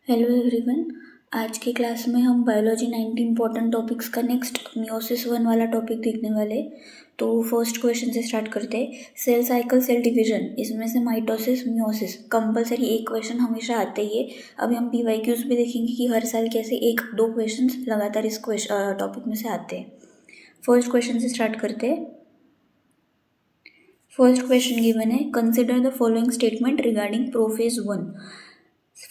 Hello everyone. आज के class में हम बायोलॉजी 90 इंपॉर्टेंट टॉपिक्स का नेक्स्ट मियोसिस 1 वाला टॉपिक देखने वाले। तो फर्स्ट क्वेश्चन से स्टार्ट करते हैं। सेल साइकिल, सेल डिवीजन, इसमें से माइटोसिस, मियोसिस कंपलसरी एक क्वेश्चन हमेशा आते ही है। अभी हम पीवाईक्यूज भी देखेंगे कि हर साल कैसे एक दो क्वेश्चन लगातार इस टॉपिक में से आते हैं। फर्स्ट क्वेश्चन से स्टार्ट करते हैं। फर्स्ट क्वेश्चन गिवन है, consider the following statement regarding prophase 1।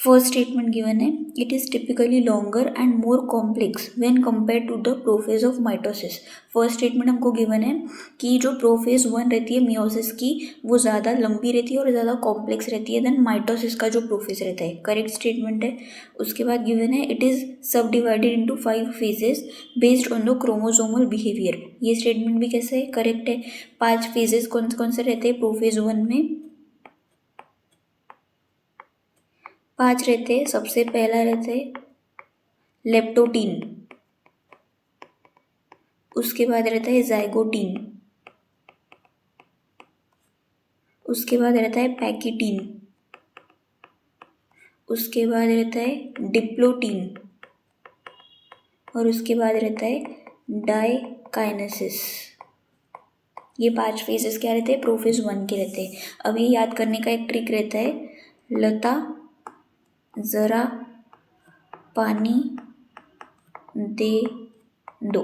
First statement given है, it is typically longer and more complex when compare to the prophase of mitosis. First statement हमको given है कि जो prophase 1 रहती है मियोसिस की, वो ज़्यादा लंबी रहती है और ज़्यादा कॉम्प्लेक्स रहती है देन माइटोसिस का जो प्रोफेज रहता है। करेक्ट स्टेटमेंट है। उसके बाद गिवन है, इट इज़ सब divided into 5 phases based on the chromosomal behaviour. ये स्टेटमेंट भी कैसे है? करेक्ट है। 5 फेजेस कौन कौन से रहते हैं प्रोफेज 1 में? 5 रहते हैं। सबसे पहला रहता है लेप्टोटीन, उसके बाद रहता है जाइगोटीन, उसके बाद रहता है पैकिटीन, उसके बाद रहता है डिप्लोटीन और उसके बाद रहता है डाइकाइनेसिस। ये 5 फेजेस क्या रहते हैं? प्रोफेज 1 के रहते हैं। अब ये याद करने का एक ट्रिक रहता है, लता ज़रा पानी दे दो।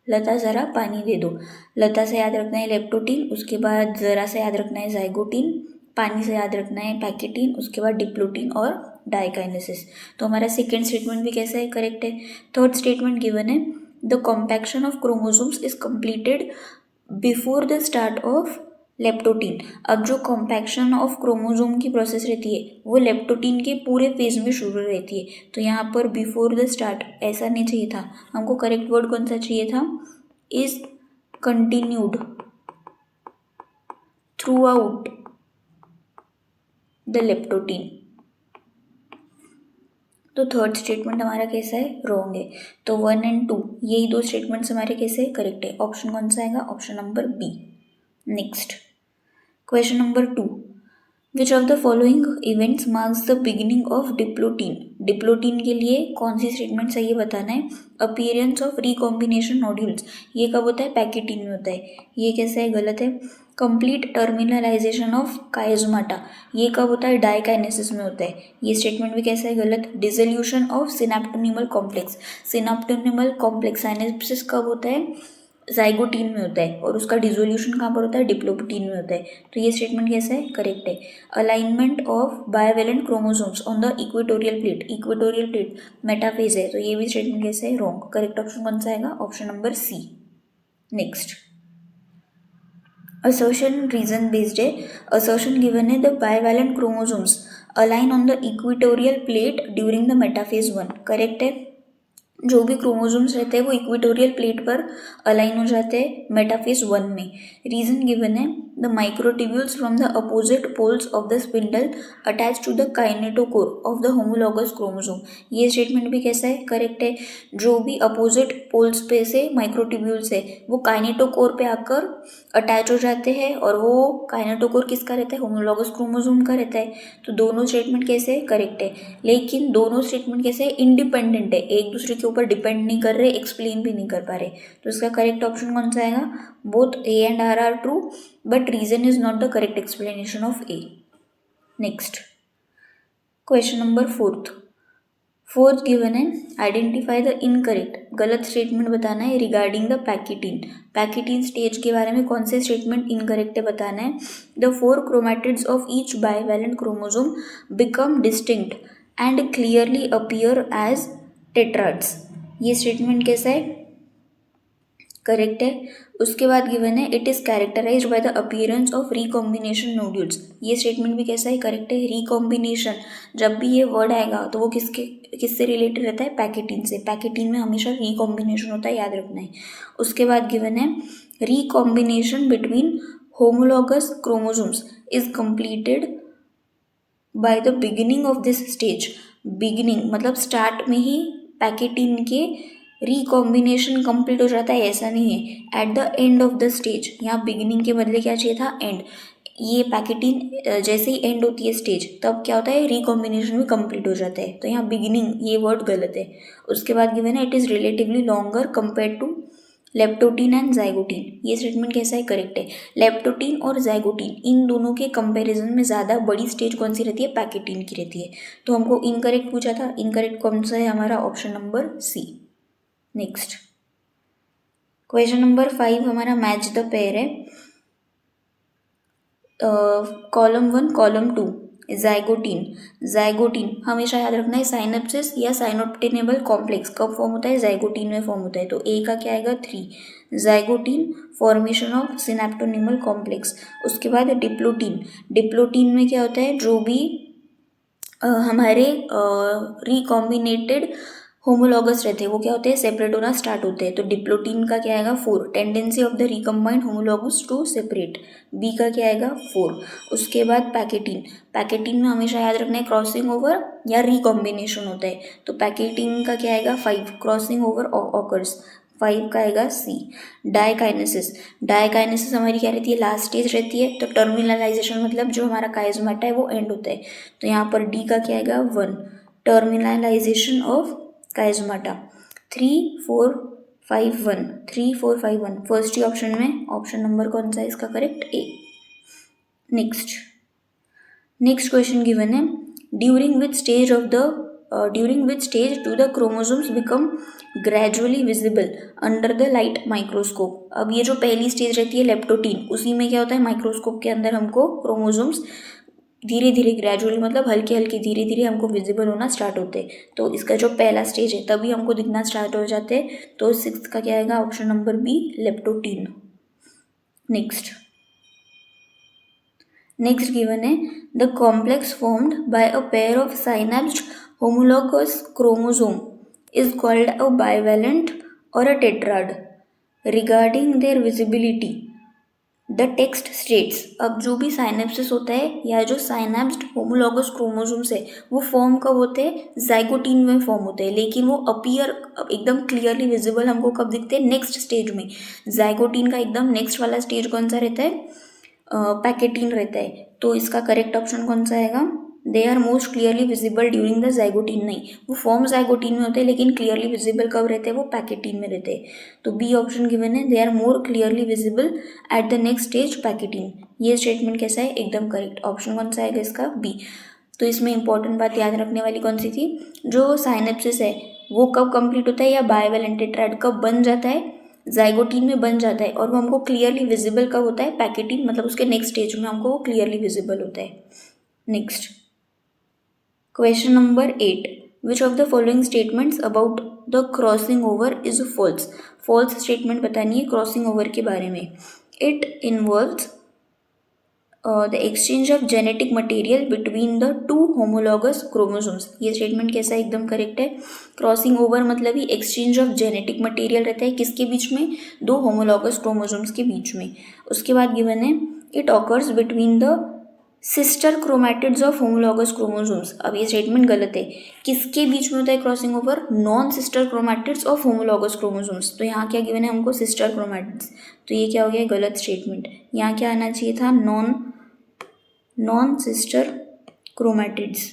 लता ज़रा पानी दे दो। लता से याद रखना है लेप्टोटीन, उसके बाद ज़रा से याद रखना है जाइगोटीन, पानी से याद रखना है पैकेटीन, उसके बाद डिप्लोटीन और डाइकाइनेसिस। तो हमारा सेकेंड स्टेटमेंट भी कैसा है? करेक्ट है। थर्ड स्टेटमेंट गिवन है, the compaction of chromosomes is completed before the start of leptotene. अब जो कॉम्पैक्शन ऑफ क्रोमोसोम की प्रोसेस रहती है वो लेप्टोटीन के पूरे फेज में शुरू रहती है। तो यहाँ पर बिफोर द स्टार्ट ऐसा नहीं चाहिए था, हमको करेक्ट वर्ड कौन सा चाहिए था? Is continued through out the leptotene. तो थर्ड स्टेटमेंट हमारा कैसा है? रॉन्ग है। तो 1 and 2 यही दो स्टेटमेंट्स हमारे कैसे करेक्ट है? ऑप्शन कौन सा आएगा? Option number B. Next question number 2, which of the following events marks the beginning of diplotene. Diplotene के लिए कौन सी स्टेटमेंट सही है बताना है। अपीयरेंस ऑफ रिकॉम्बिनेशन नोड्यूल्स, ये कब होता है? पैकेटीन में होता है। ये कैसे है? गलत है। कंप्लीट टर्मिनलाइजेशन ऑफ काइजोमाटा, ये कब होता है? डाइकाइनेसिस में होता है। ये स्टेटमेंट भी कैसा है? गलत। Dissolution of synaptonemal complex, synaptonemal complex synapsis कब होता है? जाइगोटीन में होता है। और उसका डिसोल्यूशन कहाँ पर होता है? डिप्लोटीन में होता है। तो ये स्टेटमेंट कैसा है? करेक्ट है। Alignment of bivalent chromosomes on the equatorial plate, equatorial plate metaphase है। तो ये भी स्टेटमेंट कैसा है? रॉन्ग। करेक्ट ऑप्शन कौन सा आएगा? Option number C. Next assertion reason based है। असर्शन गिवन है, the bivalent chromosomes align on the equatorial plate during the metaphase 1। Correct है। जो भी क्रोमोसोम्स रहते हैं वो इक्वेटोरियल प्लेट पर अलाइन हो जाते हैं मेटाफेज 1 में। रीजन गिवन है, the microtubules from the opposite poles of the spindle attach to the kinetochore of the homologous chromosome. ये स्टेटमेंट भी कैसा है? करेक्ट है। जो भी अपोजिट पोल्स पे से माइक्रोट्यूब्यूल्स है वो काइनेटोकोर पे आकर अटैच हो जाते हैं और वो काइनेटोकोर किसका रहता है? होमोलॉगस क्रोमोसोम का रहता है। तो दोनों स्टेटमेंट कैसे है? करेक्ट है। लेकिन दोनों स्टेटमेंट कैसे है? इंडिपेंडेंट है, एक दूसरे के ऊपर डिपेंड नहीं कर रहे, एक्सप्लेन भी नहीं कर पा रहे। तो इसका करेक्ट ऑप्शन कौन सा आएगा? Both A and R are true but reason is not the correct explanation of A. Next question number fourth given है, आइडेंटिफाई द इनकरेक्ट, गलत स्टेटमेंट बताना है regarding the pachytene. Pachytene stage के बारे में कौन से स्टेटमेंट इनकरेक्ट है बताना है। The 4 chromatids of each bivalent chromosome become distinct and clearly appear as tetrads. ये स्टेटमेंट कैसा है? करेक्ट है। उसके बाद गिवन है, it is characterize by the appearance of recombination nodules. ये स्टेटमेंट भी कैसा है? करेक्ट है। रिकॉम्बिनेशन, जब भी ये वर्ड आएगा तो वो किससे रिलेटेड रहता है? पैकेटीन से। पैकेटीन में हमेशा रिकॉम्बिनेशन होता है, याद रखना है। उसके बाद गिवन है, recombination between homologous chromosomes is completed by the beginning of this stage. Beginning मतलब स्टार्ट में ही पैकेटीन के रिकॉम्बिनेशन कंप्लीट हो जाता है, ऐसा नहीं है। At the end of the stage, यहाँ बिगिनिंग के बदले क्या चाहिए था? एंड। ये पैकेटिन जैसे ही एंड होती है स्टेज, तब क्या होता है, रिकॉम्बिनेशन भी कंप्लीट हो जाता है। तो यहाँ बिगिनिंग ये वर्ड गलत है। उसके बाद गिवन है it is relatively longer compare to leptotene and zygotene. ये स्टेटमेंट कैसा है, करेक्ट है। लेप्टोटीन और जाइगोटीन इन दोनों के कंपैरिजन में ज़्यादा बड़ी स्टेज कौन सी रहती है, पैकेटिन की रहती है। तो हमको इनकरेक्ट पूछा था, इनकरेक्ट कौन सा है हमारा, option number C. Next question number 5 हमारा मैच द पेयर है। कॉलम 1 कॉलम 2 जाइगोटीन हमेशा याद रखना है, साइनेप्सिस या साइनोप्टेनेबल कॉम्प्लेक्स कब फॉर्म होता है, जाइगोटीन में फॉर्म होता है। तो ए का क्या आएगा, 3 zygotene formation of synaptonemal complex. उसके बाद डिप्लोटीन में क्या होता है, जो भी हमारे रिकॉम्बिनेटेड होमोलॉगस रहते हैं वो क्या होते हैं, सेपरेट होना स्टार्ट होते हैं। तो डिप्लोटीन का क्या आएगा, 4 tendency of the recombined homologous to separate, B का क्या आएगा, 4। उसके बाद पैकेटिन में हमेशा याद रखना है क्रॉसिंग ओवर या रिकॉम्बिनेशन होता है। तो पैकेटिन का क्या आएगा, 5 क्रॉसिंग ओवर ऑकर्स, 5 का आएगा सी। डाइकाइनेसिस हमारी क्या रहती है, लास्ट स्टेज रहती है। तो टर्मिनलाइजेशन मतलब जो हमारा काइज़ोमेटा है वो एंड होता है। तो यहाँ पर डी का क्या आएगा, 1 टर्मिनलाइजेशन ऑफ काइज़ोमेटा। 3 4 5 1 3 4 5 1 फर्स्ट ही ऑप्शन में, ऑप्शन नंबर कौन सा है इसका correct, A. Next question given है, during which stage do the chromosomes become gradually visible under the light microscope. अब ये जो पहली स्टेज रहती है लेप्टोटीन, उसी में क्या होता है, माइक्रोस्कोप के अंदर हमको क्रोमोसोम्स धीरे धीरे ग्रेजुअली मतलब हल्के हल्के धीरे धीरे हमको विजिबल होना स्टार्ट होते हैं। तो इसका जो पहला स्टेज है तभी हमको दिखना स्टार्ट हो जाते हैं। तो 6 का क्या आएगा, option number B leptotene. Next given है, the complex formed by a pair of synapsed homologous chromosome is called a bivalent और a tetrad. Regarding their visibility the text states. अब जो भी साइनेप्सिस होता है या जो साइनेप्स्ड होमोलॉगस क्रोमोसोम्स है वो फॉर्म कब होते हैं, जाइगोटीन में फॉर्म होते हैं। लेकिन वो अपीयर एकदम क्लियरली विजिबल हमको कब दिखते हैं, नेक्स्ट स्टेज में। जाइगोटीन का एकदम नेक्स्ट वाला स्टेज कौन सा रहता है, पैकेटीन रहता है। तो इसका करेक्ट ऑप्शन कौन सा आएगा, they are most clearly visible during the zygotene. नहीं, वो फॉर्म जाइगोटीन में होते हैं लेकिन क्लियरली विजिबल कब रहते हैं, वो पैकेटीन में रहते हैं। तो बी ऑप्शन गिवन है, they are more clearly visible at the next stage pachytene. ये स्टेटमेंट कैसा है, एकदम करेक्ट। ऑप्शन कौन सा आएगा इसका, बी। तो इसमें इंपॉर्टेंट बात याद रखने वाली कौन सी थी, जो साइनेप्सिस है वो कब कंप्लीट होता है या बाइवेलेंट टेट्राड कब बन जाता है, जाइगोटीन में बन जाता है। और वो हमको क्लियरली विजिबल कब होता है, पैकेटीन मतलब उसके नेक्स्ट स्टेज में हमको वो क्लियरली विजिबल होता है। Next question number 8, which of the following statements about the crossing over is false. False statement बतानी है क्रॉसिंग ओवर के बारे में। It involves the exchange of genetic material between the 2 homologous chromosomes. ये statement कैसा है, एकदम करेक्ट है। क्रॉसिंग ओवर मतलब ही एक्सचेंज ऑफ जेनेटिक मटेरियल रहता है, किसके बीच में, 2 होमोलॉगस क्रोमोसोम्स के बीच में। उसके बाद गिवन है, it occurs between the sister chromatids of homologous chromosomes. अब ये स्टेटमेंट गलत है, किसके बीच में होता है crossing over, non sister chromatids of homologous chromosomes. तो यहाँ क्या गिवन है हमको, सिस्टर क्रोमैटिड्स। तो ये क्या हो गया, गलत स्टेटमेंट। यहाँ क्या आना चाहिए था, नॉन सिस्टर क्रोमैटिड्स।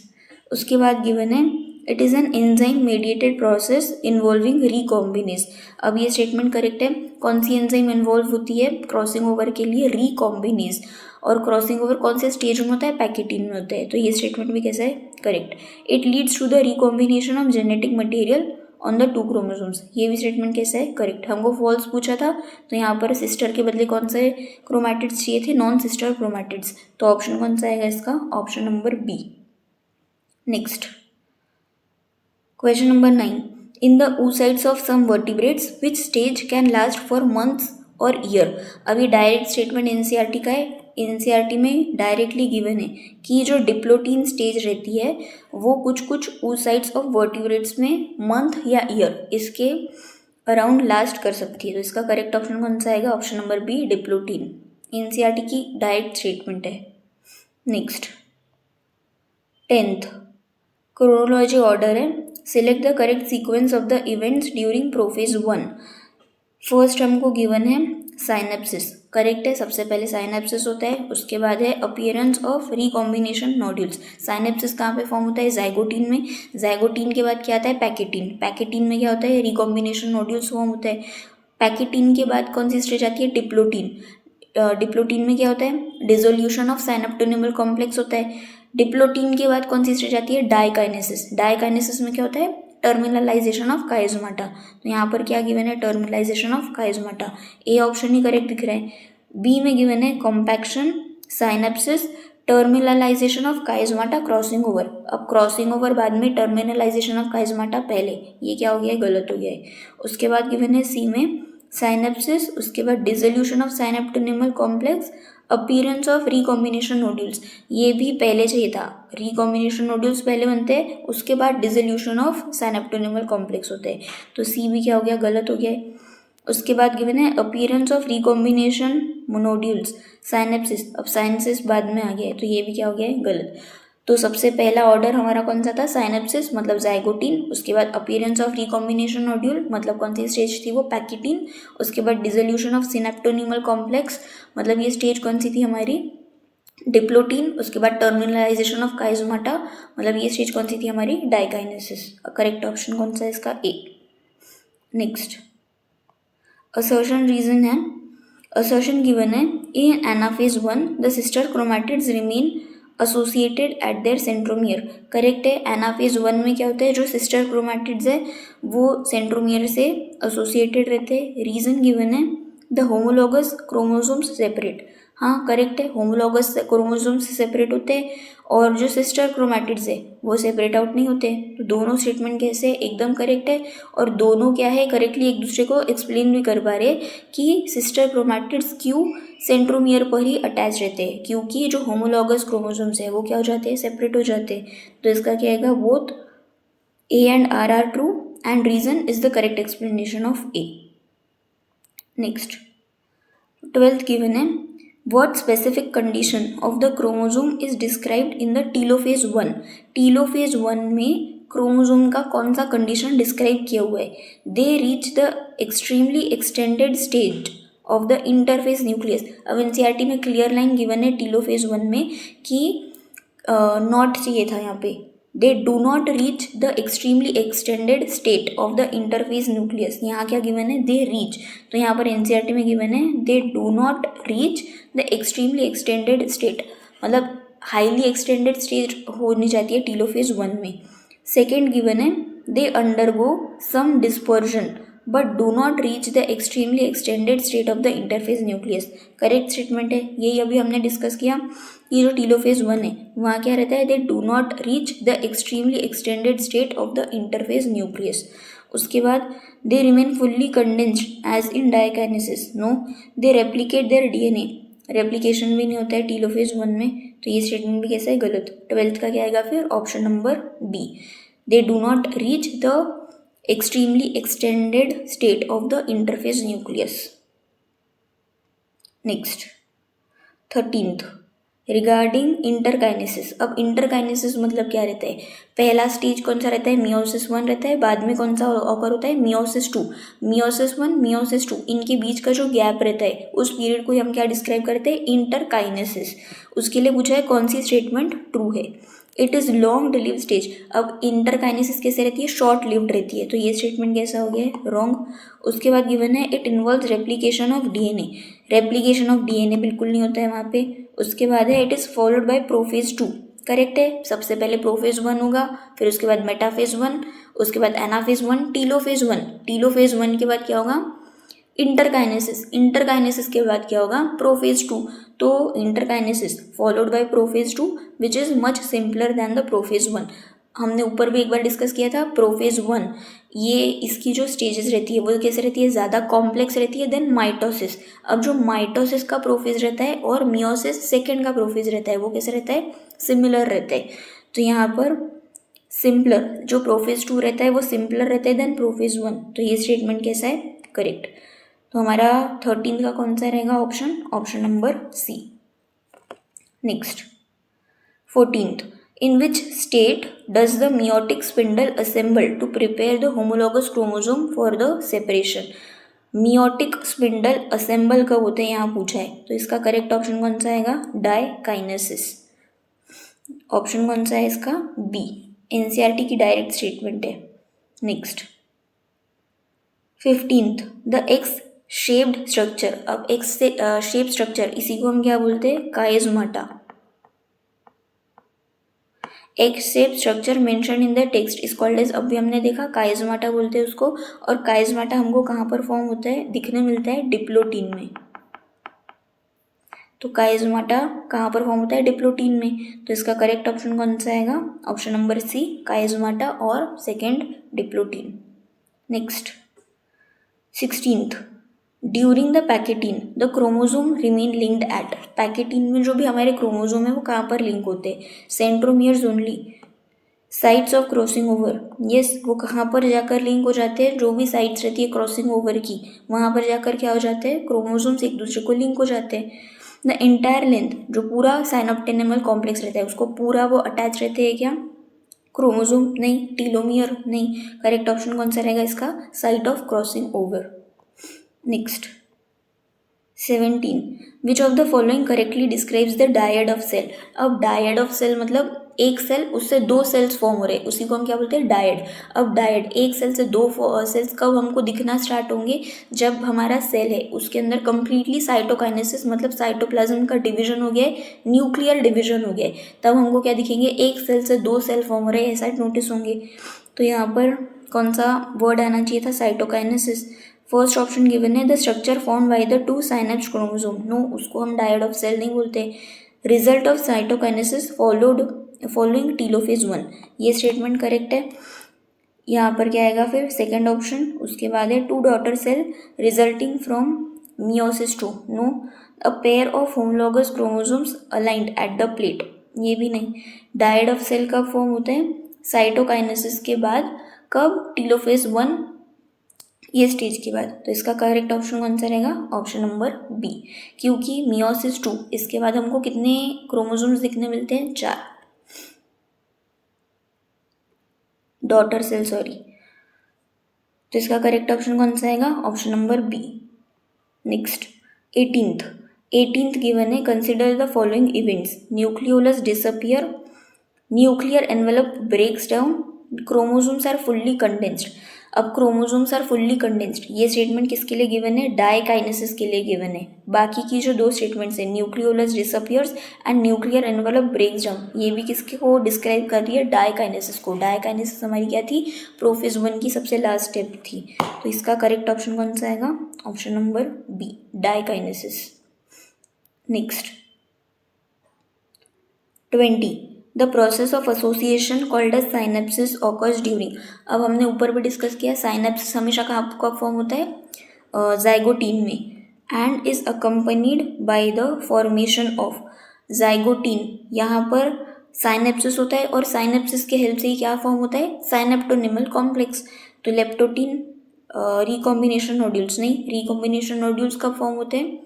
उसके बाद गिवन है, it is an enzyme mediated process involving recombinase. अब ये स्टेटमेंट करेक्ट है। कौन सी एंजाइम इन्वॉल्व होती है क्रॉसिंग ओवर के लिए, रिकॉम्बिनेज। और क्रॉसिंग ओवर कौन से स्टेज में होता है, पैकेटीन में होता है। तो ये स्टेटमेंट भी कैसा है, correct. It leads to the recombination of genetic material on the 2 chromosomes. ये भी स्टेटमेंट कैसा है, करेक्ट। हमको फॉल्स पूछा था तो यहाँ पर सिस्टर के बदले कौन से क्रोमैटिड्स चाहिए थे, नॉन सिस्टर क्रोमैटिड्स। तो ऑप्शन कौन सा आएगा इसका, option number B. Next question number 9, in the oocytes of some vertebrates which stage can last for months और ईयर। अभी डायरेक्ट स्टेटमेंट एनसीईआरटी का है। एनसीईआरटी में डायरेक्टली गिवन है कि जो डिप्लोटीन स्टेज रहती है वो कुछ oocytes ऑफ वर्टिब्रेट्स में मंथ या ईयर इसके अराउंड लास्ट कर सकती है। तो इसका करेक्ट ऑप्शन कौन सा आएगा, option number B diplotene. NCERT की डायरेक्ट स्टेटमेंट है। नेक्स्ट 10th क्रोनोलॉजी ऑर्डर है, select the correct sequence of the events during prophase 1। First हमको गिवन है साइनेप्सिस, करेक्ट है। सबसे पहले साइनेप्सिस होता है, उसके बाद है appearance of recombination nodules. Synapsis कहाँ पे फॉर्म होता है? जाइगोटीन में। जाइगोटीन के बाद क्या आता है? पैकेटीन। पैकेटीन में क्या होता है? रिकॉम्बिनेशन नोड्यूल्स फॉर्म होता है। पैकेटीन के बाद कौन सी स्टेज आती है? डिप्लोटीन। डिप्लोटीन में क्या होता है? डिसोल्यूशन ऑफ साइनेप्टोनिमल कॉम्प्लेक्स होता है। डिप्लोटीन के बाद कौन सी स्टेज आती है? डाइकाइनेसिस। डाइकाइनेसिस में क्या होता है? Terminalisation of chiasmata. तो यहाँ पर क्या गिवन है? Terminalisation of chiasmata. A option ही करेक्ट दिख रहा है। बी में गिवन है compaction, synapsis, terminalisation of chiasmata, crossing over. अब क्रॉसिंग ओवर बाद में, टर्मिनलाइजेशन ऑफ काइजोमाटा पहले, ये क्या हो गया है? गलत हो गया है। उसके बाद गिवन है सी में साइनेप्सिस, उसके बाद dissolution of synaptonemal complex, appearance of recombination nodules. ये भी पहले चाहिए था। रिकॉम्बिनेशन नोड्यूल्स पहले बनते हैं, उसके बाद डिसोल्यूशन ऑफ साइनेप्टोनिमल कॉम्प्लेक्स होते हैं। तो सी भी क्या हो गया? गलत हो गया है। उसके बाद गिवन है appearance of recombination nodules, synapsis. अब साइनेप्सिस बाद में आ गया है, तो ये भी क्या हो गया है? गलत। तो सबसे पहला ऑर्डर हमारा कौन सा था? साइनेप्सिस मतलब जाइगोटीन, उसके बाद अपीयरेंस ऑफ रिकॉम्बिनेशन नोड्यूल मतलब कौन सी स्टेज थी? वो पैकेटीन। उसके बाद डिसोल्यूशन ऑफ सिनेप्टोनिमल कॉम्प्लेक्स मतलब ये स्टेज कौन सी थी हमारी? डिप्लोटीन। उसके बाद टर्मिनलाइजेशन ऑफ काइजोमाटा मतलब ये स्टेज कौन सी थी हमारी? डाइकाइनेसिस। करेक्ट ऑप्शन कौन सा है इसका? ए। नेक्स्ट असर्शन रीजन है। असर्शन गिवन है इन anaphase 1 the sister chromatids remain associated eight there centromere. Correct है। एनाफेज 1 में क्या होता है? जो सिस्टर क्रोमैटिड्स है वो सेंट्रोमियर से एसोसिएटेड रहते हैं। रीजन गिवन है द होमोलॉगस क्रोमोसोम्स सेपरेट। हाँ करेक्ट है, होमोलॉगस क्रोमोसोम्स सेपरेट होते हैं और जो सिस्टर क्रोमैटिड्स है वो सेपरेट आउट नहीं होते। तो दोनों स्टेटमेंट कैसे? एकदम करेक्ट है। और दोनों क्या है? करेक्टली एक दूसरे को एक्सप्लेन भी कर पा रहे कि सिस्टर क्रोमैटिड्स क्यों सेंट्रोमियर पर ही अटैच रहते हैं, क्योंकि जो होमोलॉगस क्रोमोसोम्स है वो क्या हो जाते हैं? सेपरेट हो जाते हैं। तो इसका क्या आएगा? Both A and R are true and reason is the correct explanation of A. Next 12th given है what specific condition of the chromosome is described in the telophase 1। telophase 1 में क्रोमोसोम का कौन सा कंडीशन डिस्क्राइब किया हुआ है? They reach the extremely extended stage of the interphase nucleus. अब NCERT में क्लियर लाइन गिवन है टीलोफेज 1 में कि नॉट चाहिए था यहाँ पे। दे do not reach the extremely extended state of the interphase nucleus. यहाँ क्या गिवन है? They reach. तो यहाँ पर एनसीईआरटी में गिवन है they do not reach the extremely extended state, मतलब हाईली एक्सटेंडेड स्टेज होनी चाहती है टीलोफेज 1 में। सेकेंड गिवन है they undergo some dispersion but do not reach the extremely extended state of the interphase nucleus. Correct statement है। यही अभी हमने डिस्कस किया कि जो टीलोफेज 1 है वहाँ क्या रहता है? They do not reach the extremely extended state of the interphase nucleus. उसके बाद they remain fully condensed as in diakinesis. No, they replicate their DNA. Replication भी नहीं होता है टीलोफेज 1 में, तो ये स्टेटमेंट भी कैसा है? गलत। 12th का क्या आएगा फिर? Option number D. They do not reach the extremely extended state of the interphase nucleus. Next 13th regarding interkinesis. अब इंटरकाइनेसिस मतलब क्या रहता है? पहला स्टेज कौन सा रहता है? मियोसिस 1 रहता है। बाद में कौन सा ऑकर होता है? मियोसिस 2। मियोसिस 1 मियोसिस 2 इनके बीच का जो गैप रहता है उस पीरियड को हम क्या डिस्क्राइब करते हैं? इंटरकाइनेसिस। उसके लिए पूछा है कौन सी स्टेटमेंट ट्रू है? It is long live stage. अब इंटरकाइनेसिस कैसे रहती है? शॉर्ट लिव्ड रहती है, तो ये स्टेटमेंट कैसा हो गया है? रॉन्ग। उसके बाद गिवन है it involves replication of DNA. Replication of DNA बिल्कुल नहीं होता है वहाँ पे। उसके बाद है it is followed by prophase 2। Correct है। सबसे पहले प्रोफेज 1 होगा, फिर उसके बाद मेटाफेज 1, उसके बाद एनाफेज 1, टीलोफेज 1। टीलोफेज 1 के बाद क्या होगा? इंटरकाइनेसिस। इंटरकाइनेसिस के बाद क्या होगा? प्रोफेज 2। तो interkinesis followed by prophase 2 which is much simpler than the prophase 1। हमने ऊपर भी एक बार डिस्कस किया था। प्रोफेज 1 ये इसकी जो स्टेजेस रहती है वो कैसे रहती है? ज़्यादा कॉम्प्लेक्स रहती है देन माइटोसिस। अब जो माइटोसिस का प्रोफेज रहता है और मियोसिस सेकेंड का प्रोफेज रहता है वो कैसे रहता है? सिमिलर रहता है। तो यहाँ पर सिंपलर जो प्रोफेज 2 रहता है वो सिंपलर रहता है देन प्रोफेज 1। तो ये स्टेटमेंट कैसा है? करेक्ट। तो हमारा 13th का कौन सा रहेगा option? Option number C. Next 14th in which state does the meiotic spindle assemble to prepare the homologous chromosome for the separation। Meiotic spindle assemble कब होते हैं यहाँ पूछा है, तो इसका करेक्ट ऑप्शन कौन सा आएगा, डायकाइनेसिस। ऑप्शन कौन सा है इसका, बी। एनसीईआरटी की डायरेक्ट स्टेटमेंट है। Next 15th, the X shaped structure. अब एक्स से शेप स्ट्रक्चर, इसी को हम क्या बोलते हैं, chiasmata. X shape structure mention in the text is called as, अभी हमने देखा काइजमाटा बोलते हैं उसको, और काइजमाटा हमको कहाँ पर फॉर्म होता है, दिखने मिलता है डिप्लोटीन में। तो काइजमाटा कहाँ पर फॉर्म होता है, डिप्लोटीन में। तो इसका करेक्ट ऑप्शन कौन सा आएगा, ऑप्शन नंबर सी, काइजमाटा और second diplotene. Next 16th, during the pachytene the chromosome remain linked at. Pachytene में जो भी हमारे क्रोमोजोम है वो कहाँ पर लिंक होते हैं, centromeres only. Sites of crossing over, yes, वो कहाँ पर जाकर लिंक हो जाते हैं, जो भी साइट्स रहती है क्रॉसिंग ओवर की, वहाँ पर जाकर क्या हो जाते हैं, क्रोमोजोम्स एक दूसरे को लिंक हो जाते हैं। द एंटायर लेंथ, जो पूरा साइनोप्टेनिमल कॉम्प्लेक्स रहता है उसको पूरा वो अटैच रहते हैं क्या, क्रोमोजोम नहीं, टीलोमियर नहीं। करेक्ट ऑप्शन कौन सा रहेगा इसका, site of crossing over. Next 17, which of the following correctly describes the dyad of cell. अब डायड ऑफ सेल मतलब एक सेल उससे दो सेल्स फॉर्म हो रहे हैं, उसी को हम क्या बोलते हैं, डायड। अब डायड, एक सेल से दो सेल्स कब हमको दिखना स्टार्ट होंगे, जब हमारा सेल है उसके अंदर कंप्लीटली साइटोकाइनेसिस मतलब साइटोप्लाज्म का डिवीजन हो गया है, न्यूक्लियर डिवीजन हो गया है, तब हमको क्या दिखेंगे, एक सेल से दो सेल फॉर्म हो रहे हैं, ऐसा नोटिस होंगे। तो यहाँ पर कौन सा वर्ड आना चाहिए था, साइटोकाइनेसिस। फर्स्ट ऑप्शन गिवन है, the structure form by the 2 synapse chromosome. No, उसको हम डायड ऑफ सेल नहीं बोलते। Result of cytokinesis following telophase 1, ये स्टेटमेंट करेक्ट है। यहाँ पर क्या आएगा फिर, सेकेंड ऑप्शन। उसके बाद है 2 daughter cell resulting from meiosis 2। No, a pair of homologous chromosomes aligned at the plate, ये भी नहीं। डायड ऑफ सेल कब फॉर्म होते हैं, साइटोकाइनेसिस के बाद। कब, टीलोफेज 1 ये स्टेज के बाद। तो इसका करेक्ट ऑप्शन कौन सा रहेगा, ऑप्शन नंबर बी, क्योंकि मियोसिस 2 इसके बाद हमको कितने क्रोमोसोम्स दिखने मिलते हैं, 4 डॉटर सेल, सॉरी। तो इसका करेक्ट ऑप्शन कौन सा आएगा, option number B. Next 18th given है, consider the following events, nucleolus disappear, nuclear envelope breaks down, chromosomes are fully condensed. अब क्रोमोसोम्स आर फुल्ली कंडेंस्ड, ये स्टेटमेंट किसके लिए गिवन है, डायकाइनेसिस के लिए गिवन है। बाकी की जो दो स्टेटमेंट्स है, nucleolus disappears and nuclear envelope breaks down, ये भी किसके को डिस्क्राइब कर रही है, डायकाइनेसिस को। डायकाइनेसिस हमारी क्या थी, प्रोफेज 1 की सबसे लास्ट स्टेप थी। तो इसका करेक्ट ऑप्शन कौन सा आएगा, option number B, diakinesis. Next 20, the process of association called as synapsis occurs during. अब हमने ऊपर भी डिस्कस किया, साइनेप्सिस हमेशा कब फॉर्म होता है, जाइगोटीन में, and is accompanied by the formation of zygotene. यहाँ पर साइनेप्सिस होता है और साइनेप्सिस के हेल्प से ही क्या फॉर्म होता है, साइनेप्टोनिमल कॉम्प्लेक्स। तो लेप्टोटीन रिकॉम्बिनेशन नोड्यूल्स नहीं, रिकॉम्बिनेशन नोड्यूल्स कब फॉर्म होते हैं,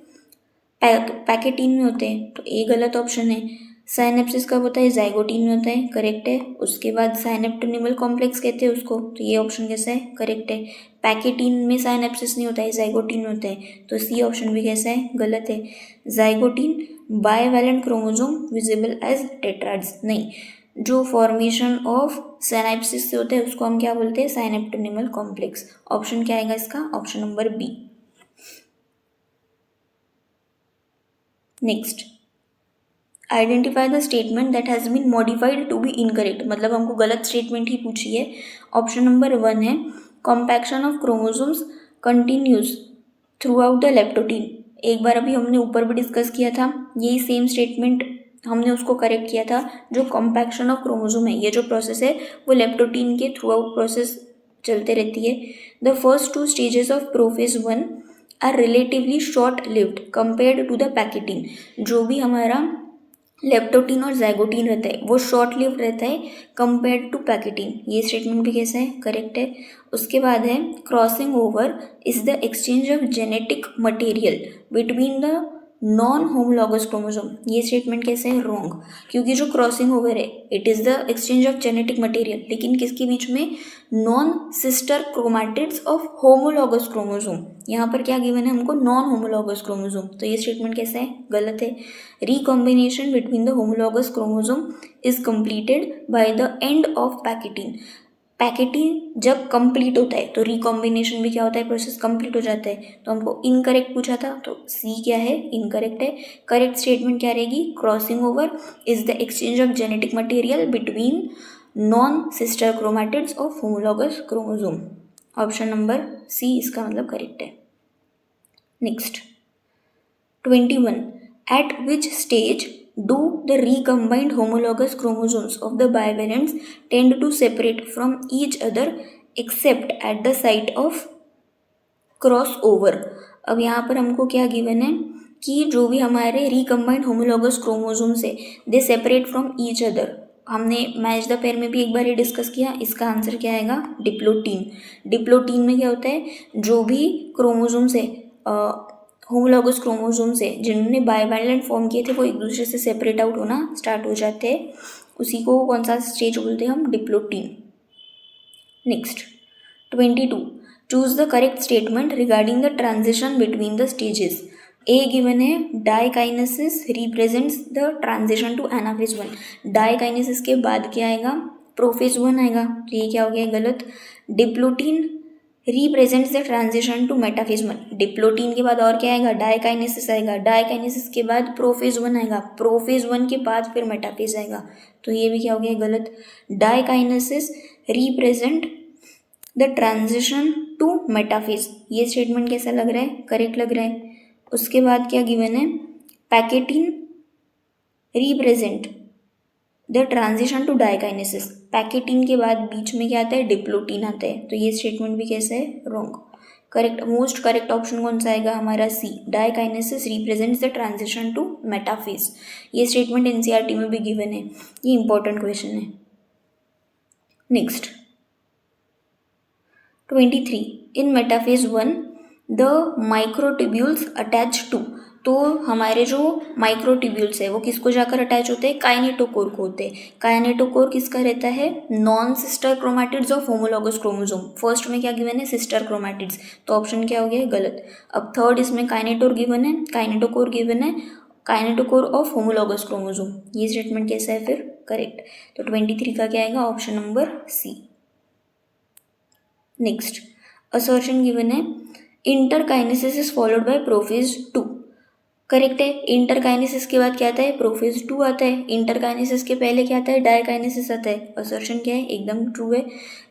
पैकेटीन में होते हैं, तो ए गलत ऑप्शन है। साइनेप्सिस कब होता है, जाइगोटीन में होता है, करेक्ट है। उसके बाद साइनेप्टोनिमल कॉम्प्लेक्स कहते हैं उसको, तो ये ऑप्शन कैसा है, करेक्ट है। पैकेटीन में साइनेप्सिस नहीं होता है, जाइगोटीन में होता है, तो सी ऑप्शन भी कैसा है, गलत है। Zygotene bivalent chromosome visible as tetrads, नहीं, जो फॉर्मेशन ऑफ साइनेप्सिस से होता है उसको हम क्या बोलते हैं, साइनेप्टोनिमल कॉम्प्लेक्स। ऑप्शन क्या आएगा इसका, option number B. Next, identify the statement that has been modified to be incorrect, मतलब हमको गलत स्टेटमेंट ही पूछी है। ऑप्शन नंबर 1 है, compaction of chromosomes continues through out the leptotene. एक बार अभी हमने ऊपर भी डिस्कस किया था, यही सेम स्टेटमेंट हमने उसको करेक्ट किया था। जो कॉम्पैक्शन ऑफ क्रोमोसोम है, ये जो प्रोसेस है वो लेप्टोटीन के थ्रू आउट प्रोसेस चलते रहती है। The first 2 stages of prophase 1 are relatively short lived compared to the pachytene. जो भी हमारा लेप्टोटीन और जाइगोटीन रहता है वो शॉर्ट लिव रहता है कंपेयर्ड टू पैकेटीन, ये स्टेटमेंट भी कैसा है, करेक्ट है। उसके बाद है, crossing over is the exchange of genetic material between the non homologous chromosome, ये स्टेटमेंट कैसे है? रॉन्ग, क्योंकि जो क्रॉसिंग ओवर है it is the exchange of genetic material, लेकिन किसके बीच में? Non sister chromatids of homologous chromosome. यहाँ पर क्या गिवन है हमको? नॉन होमोलॉगस क्रोमोसोम, तो ये स्टेटमेंट कैसा है? गलत है। Recombination between the homologous chromosome is completed by the end of pachytene. Packeting जब कंप्लीट होता है तो रिकॉम्बिनेशन भी क्या होता है? प्रोसेस कंप्लीट हो जाता है। तो हमको इनकरेक्ट पूछा था, तो सी क्या है? इनकरेक्ट है। करेक्ट स्टेटमेंट क्या रहेगी? Crossing over is the exchange of genetic material between non sister chromatids of homologous chromosome. Option number C इसका मतलब करेक्ट है। Next 21. At which stage do the recombined homologous chromosomes of the bivalents tend to separate from each other except at the site of crossover? अब यहाँ पर हमको क्या given है कि जो भी हमारे रिकम्बाइंड होमोलॉगस क्रोमोसोम्स है दे सेपरेट फ्रॉम ईच अदर। हमने मैच द पेयर में भी एक बार ये डिस्कस किया, इसका आंसर क्या आएगा? डिप्लोटीन। डिप्लोटीन में क्या होता है? जो भी क्रोमोसोम्स है होमोलॉगस क्रोमोसोम्स है जिन्होंने बाइवैलेंट फॉर्म किए थे वो एक दूसरे से सेपरेट आउट होना स्टार्ट हो जाते हैं, उसी को कौन सा स्टेज बोलते हैं हम? Diplotene. Next 22. Choose the correct statement regarding the transition between the stages. A given है diakinesis represents the transition to anaphase 1। Diakinesis के बाद क्या आएगा? प्रोफेज 1 आएगा, तो ये क्या हो गया? गलत। Diplotene represents the transition to metaphase 1। Diplotene के बाद और क्या आएगा? डाइकाइनेसिस आएगा। डाइकाइनेसिस के बाद प्रोफेज 1 आएगा। प्रोफेज 1 के बाद फिर मेटाफेज आएगा, तो ये भी क्या हो गया? गलत। Diakinesis represent the transition to metaphase, ये स्टेटमेंट कैसा लग रहा है? करेक्ट लग रहा है। उसके बाद क्या गिवन है? Pachytene represent the transition to diakinesis. Pachytene के बाद बीच में क्या आता है? डिप्लोटीन आता है, तो ये स्टेटमेंट भी कैसे है? Wrong. Correct, most correct option कौन सा आएगा हमारा? C, diakinesis represents the transition to metaphase. ये स्टेटमेंट एनसीईआरटी में भी गिवन है, ये इंपॉर्टेंट क्वेश्चन है। Next 23. In metaphase 1 the microtubules attach to, तो हमारे जो माइक्रोट्यूब्यूल्स है वो किसको जाकर अटैच होते हैं? काइनेटोकोर को होते हैं। काइनेटोकोर किसका रहता है? Non sister chromatids of homologous chromosome. First में क्या गिवन है? सिस्टर क्रोमैटिड्स, तो ऑप्शन क्या हो गया? गलत। अब थर्ड इसमें काइनेटोर गिवन है, काइनेटोकोर गिवन है, काइनेटोकोर ऑफ होमोलॉगस क्रोमोसोम, ये स्टेटमेंट कैसा है फिर? करेक्ट। तो 23 का क्या आएगा? Option number C. Next assertion given है interkinesis is followed by prophase 2। Correct है। इंटरकाइनेसिस के बाद क्या आता है? प्रोफेज 2 आता है। इंटरकाइनेसिस के पहले क्या आता है? डाइकाइनेसिस आता है। असर्शन क्या है? एकदम ट्रू है।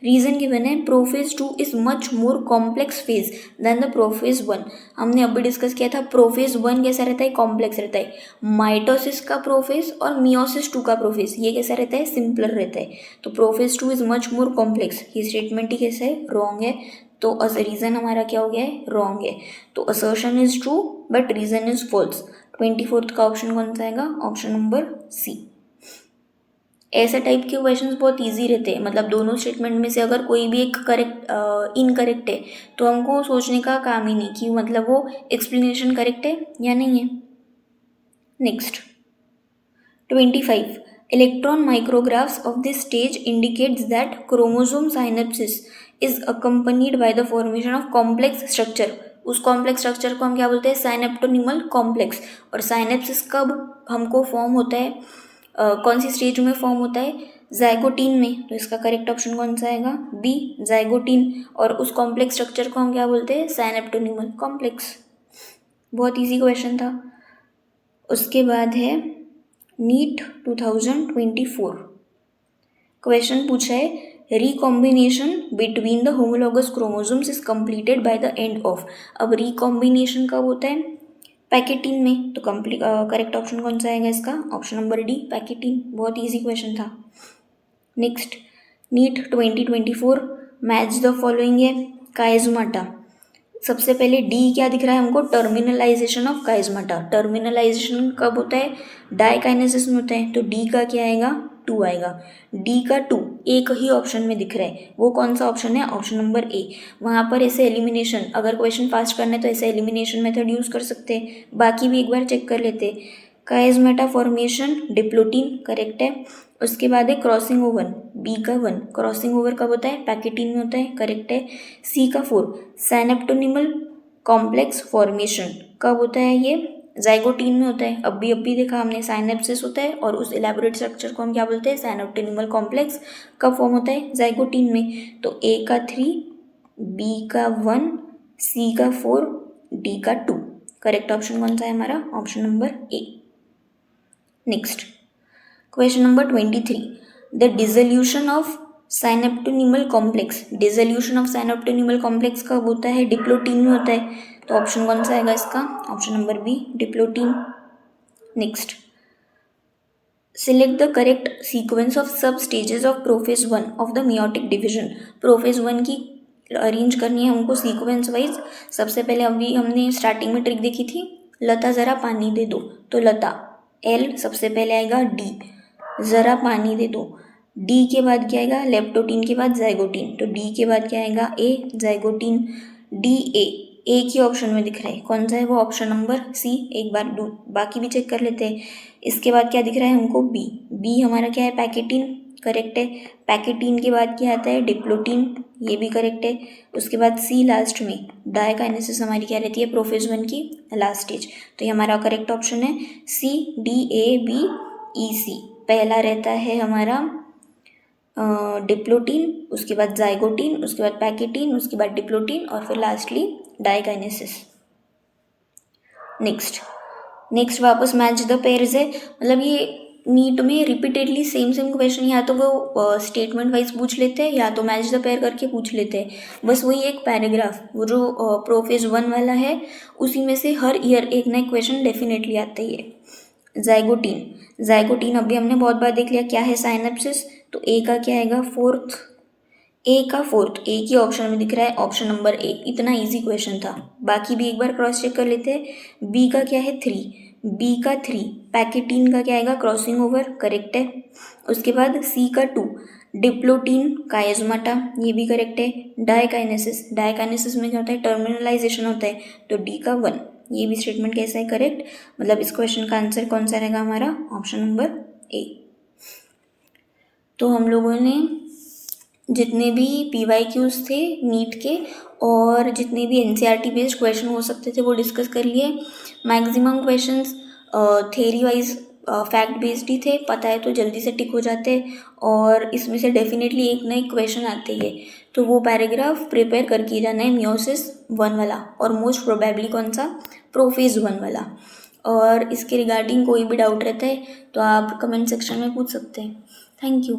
रीजन गिवन है prophase 2 is much more complex phase than the prophase 1। हमने अभी डिस्कस किया था प्रोफेज 1 कैसा रहता है? कॉम्प्लेक्स रहता है। माइटोसिस का प्रोफेज और मियोसिस 2 का प्रोफेज ये कैसा रहता है? सिंपलर रहता है। तो prophase 2 is much more complex, ये स्टेटमेंट ही कैसा है? रॉन्ग है। तो रीजन हमारा क्या हो गया है? रॉन्ग है। तो assertion is true but reason is false. 24 का ऑप्शन कौन सा आएगा? Option number C. ऐसे टाइप के क्वेश्चंस बहुत इजी रहते हैं, मतलब दोनों स्टेटमेंट में से अगर कोई भी एक करेक्ट इनकरेक्ट है तो हमको सोचने का काम ही नहीं कि मतलब वो एक्सप्लेनेशन करेक्ट है या नहीं है। Next 25. Electron micrographs of this stage indicates that chromosome synapsis is accompanied by the formation of complex structure. उस कॉम्प्लेक्स स्ट्रक्चर को हम क्या बोलते हैं? Synaptonemal complex. और साइनेप्सिस कब हमको फॉर्म होता है? कौन सी स्टेज में फॉर्म होता है? जाइगोटीन में। तो इसका करेक्ट ऑप्शन कौन सा आएगा? B, zygotene. और उस कॉम्प्लेक्स स्ट्रक्चर को हम क्या बोलते हैं? Synaptonemal complex. बहुत इजी क्वेश्चन था। उसके बाद है नीट 2024 क्वेश्चन पूछा है recombination between the homologous chromosomes is completed by the end of. अब रिकॉम्बिनेशन कब होता है? पैकेटिन में। तो करेक्ट ऑप्शन कौन सा आएगा इसका? Option number D, pachytene. बहुत इजी क्वेश्चन था। Next NEET 2024 match the following है काइजमाटा। सबसे पहले डी क्या दिख रहा है हमको? Terminalisation of काइजमाटा। टर्मिनलाइजेशन कब होता है? डाइकाइनेसिस में होता है, तो डी का क्या आएगा? 2 आएगा। डी का 2 एक ही ऑप्शन में दिख रहा है, वो कौन सा ऑप्शन है? ऑप्शन नंबर ए। वहाँ पर ऐसे एलिमिनेशन, अगर क्वेश्चन फास्ट करना है तो ऐसे एलिमिनेशन मेथड यूज़ कर सकते हैं। बाकी भी एक बार चेक कर लेते। कायस्मेटा फॉर्मेशन डिप्लोटीन करेक्ट है। उसके बाद है क्रॉसिंग ओवर, बी का 1 क्रॉसिंग ओवर कब होता है? पैकेटीन में होता है करेक्ट है। सी का 4 सैनेप्टोनिमल कॉम्प्लेक्स फॉर्मेशन कब होता है? ये जाइगोटीन में होता है। अब भी देखा हमने, साइनेप्सिस होता है और उस इलेबोरेट स्ट्रक्चर को हम क्या बोलते हैं? सैनेप्टोनिमल कॉम्प्लेक्स। कब फॉर्म होता है? जाइगोटीन में। तो ए का 3, बी का 1, सी का 4, डी का 2। करेक्ट ऑप्शन कौन सा है हमारा? Option number A. Next question number 23, the dissolution of synaptonemal complex. Dissolution of synaptonemal complex कब होता है? डिप्लोटीन में होता है। तो ऑप्शन कौन सा आएगा इसका? Option number B, diplotene. Next, select the correct sequence of sub stages of prophase 1 of the meiotic division. Prophase 1 की अरेंज करनी है हमको सीक्वेंस वाइज। सबसे पहले अभी हमने स्टार्टिंग में ट्रिक देखी थी, लता ज़रा पानी दे दो, तो लता एल सबसे पहले आएगा, डी ज़रा पानी दे दो, डी के बाद क्या आएगा? लेप्टोटीन के बाद जाइगोटीन, तो डी के बाद क्या आएगा? ए जाइगोटीन। डी ए एक ही ऑप्शन में दिख रहा है, कौन सा है वो? Option number C. एक बार बाकी भी चेक कर लेते हैं। इसके बाद क्या दिख रहा है हमको? बी। बी हमारा क्या है? पैकेटीन करेक्ट है। पैकेटीन के बाद क्या आता है? डिप्लोटीन, ये भी करेक्ट है। उसके बाद सी लास्ट में, डायकाइनेसिस हमारी क्या रहती है? प्रोफेज 1 की लास्ट स्टेज। तो ये हमारा करेक्ट ऑप्शन है सी, डी ए बी ई सी। पहला रहता है हमारा डिप्लोटीन, उसके बाद जाइगोटीन, उसके बाद पैकेटीन, उसके बाद डिप्लोटीन और फिर लास्टली डायकाइनेसिस। नेक्स्ट वापस मैच द पेयर्स है। मतलब ये नीट में रिपीटेडली सेम क्वेश्चन या तो वो स्टेटमेंट वाइज पूछ लेते हैं या तो मैच द पेयर करके पूछ लेते हैं। बस वही एक पैराग्राफ, वो जो प्रोफेज 1 वाला है उसी में से हर ईयर एक ना एक क्वेश्चन डेफिनेटली आता ही है। जाइगोटीन अभी हमने बहुत बार देख लिया क्या है? साइनेप्सिस। तो ए का क्या आएगा? फोर्थ एक ही ऑप्शन में दिख रहा है, ऑप्शन नंबर ए। इतना इजी क्वेश्चन था। बाकी भी एक बार क्रॉस चेक कर लेते हैं। बी का क्या है? 3, बी का 3 पैकेटीन का क्या आएगा? क्रॉसिंग ओवर करेक्ट है। उसके बाद सी का 2 डिप्लोटीन कायस्मेटा, ये भी करेक्ट है। डायकाइनेसिस में क्या होता है? टर्मिनलाइजेशन होता है। तो डी का 1, ये भी स्टेटमेंट कैसा है? करेक्ट। मतलब इस क्वेश्चन का आंसर कौन सा रहेगा हमारा? ऑप्शन नंबर ए। तो हम लोगों ने जितने भी PYQs थे नीट के और जितने भी NCERT बेस्ड क्वेश्चन हो सकते थे वो डिस्कस कर लिए। Maximum questions theory wise fact based ही थे, पता है तो जल्दी से टिक हो जाते हैं और इसमें से डेफिनेटली एक ना एक क्वेश्चन आते ही है। तो वो पैराग्राफ प्रिपेयर करके जाना है मियोसिस 1 वाला और मोस्ट प्रोबेबली कौन सा? प्रोफेज 1 वाला। और इसके रिगार्डिंग कोई भी डाउट रहता है तो आप कमेंट सेक्शन में पूछ सकते हैं। Thank you.